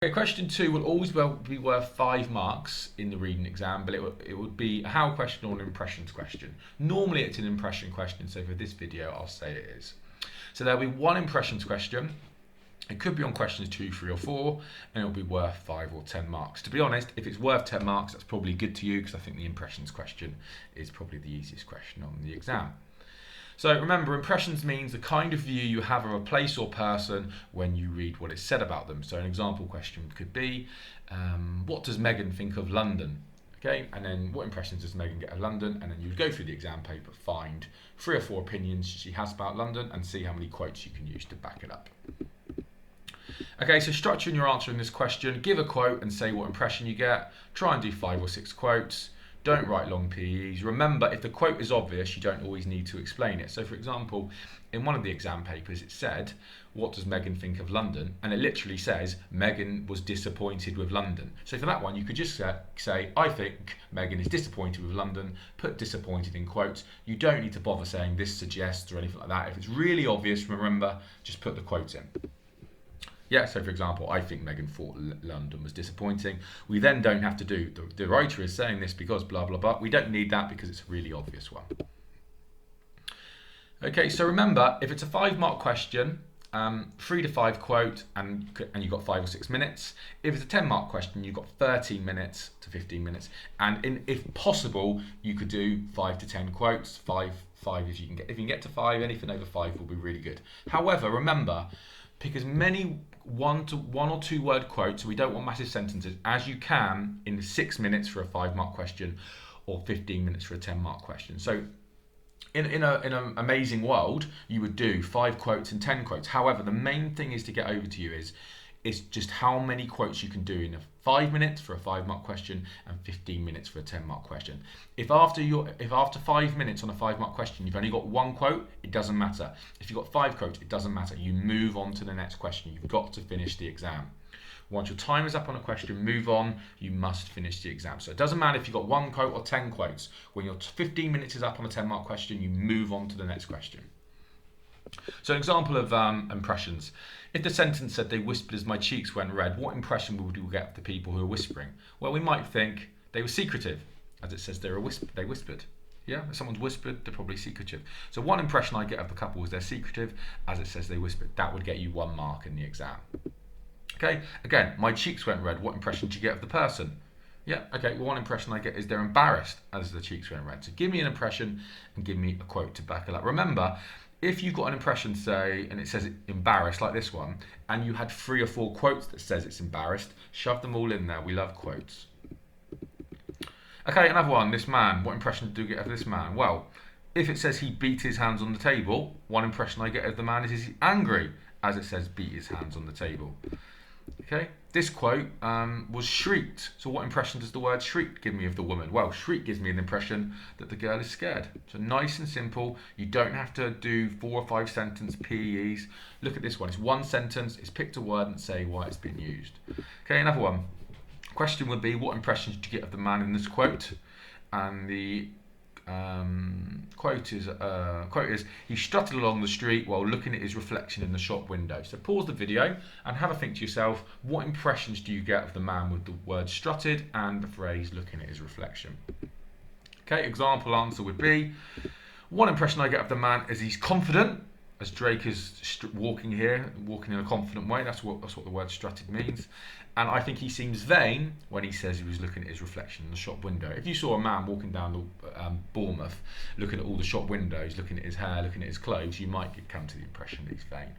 Okay, question 2 will always be worth 5 marks in the reading exam, but it would be a how question or an impressions question. Normally it's an impression question, so for this video I'll say it is. So there'll be one impressions question. It could be on questions 2, 3 or 4, and it'll be worth 5 or 10 marks. To be honest, if it's worth 10 marks, that's probably good to you because I think the impressions question is probably the easiest question on the exam. So remember, impressions means the kind of view you have of a place or person when you read what is said about them. So an example question could be, what does Megan think of London? Okay, and then what impressions does Megan get of London? And then you would go through the exam paper, find 3 or 4 opinions she has about London and see how many quotes you can use to back it up. Okay, so structuring your answer in this question, give a quote and say what impression you get. Try and do 5 or 6 quotes. Don't write long PEs. Remember, if the quote is obvious, you don't always need to explain it. So for example, in one of the exam papers, it said, what does Megan think of London? And it literally says, Megan was disappointed with London. So for that one, you could just say, I think Megan is disappointed with London, put disappointed in quotes. You don't need to bother saying this suggests or anything like that. If it's really obvious, remember, just put the quotes in. Yeah, so for example, I think Megan thought London was disappointing. We then don't have to do, the writer is saying this because blah, blah, blah. We don't need that because it's a really obvious one. Okay, so remember, if it's a 5-mark question, 3 to 5 quote, and you've got 5 or 6 minutes. If it's a 10-mark question, you've got 13 minutes to 15 minutes. And if possible, you could do 5 to 10 quotes, 5 if you can get. If you can get to 5, anything over 5 will be really good. However, remember, pick as many 1 or 2 word quotes, so we don't want massive sentences, as you can in 6 minutes for a 5-mark question or 15 minutes for a 10-mark question. So in an amazing world, you would do 5 quotes and 10 quotes. However, the main thing is to get over to you is just how many quotes you can do in 5 minutes for a 5-mark question and 15 minutes for a 10-mark question. If after 5 minutes on a 5-mark question you've only got 1 quote, it doesn't matter. If you've got 5 quotes, it doesn't matter. You move on to the next question. You've got to finish the exam. Once your time is up on a question, move on. You must finish the exam. So it doesn't matter if you've got 1 quote or 10 quotes. When your 15 minutes is up on a 10-mark question, you move on to the next question. So an example of impressions. If the sentence said they whispered as my cheeks went red, what impression would we get of the people who are whispering? Well, we might think they were secretive, as it says they whispered. Yeah, if someone's whispered, they're probably secretive. So one impression I get of the couple is they're secretive, as it says they whispered. That would get you 1 mark in the exam. Okay, again, my cheeks went red. What impression did you get of the person? Yeah, okay, well, one impression I get is they're embarrassed, as the cheeks went red. So give me an impression and give me a quote to back it up. Remember, if you've got an impression, say, and it says embarrassed, like this one, and you had 3 or 4 quotes that says it's embarrassed, shove them all in there. We love quotes. Okay, another one, this man. What impression do you get of this man? Well, if it says he beat his hands on the table, one impression I get of the man is he's angry, as it says beat his hands on the table. Okay, this quote was shrieked. So what impression does the word shrieked give me of the woman? Well, shriek gives me an impression that the girl is scared. So nice and simple. You don't have to do 4 or 5 sentence PEs. Look at this one. It's 1 sentence. It's picked a word and say why it's been used. Okay, another one. Question would be, what impression did you get of the man in this quote? And the quote is, he strutted along the street while looking at his reflection in the shop window. So pause the video and have a think to yourself, what impressions do you get of the man with the word strutted and the phrase looking at his reflection? Okay, example answer would be, one impression I get of the man is he's confident, as Drake is walking here, walking in a confident way. That's what the word strutted means. And I think he seems vain when he says he was looking at his reflection in the shop window. If you saw a man walking down Bournemouth, looking at all the shop windows, looking at his hair, looking at his clothes, you might come to the impression that he's vain.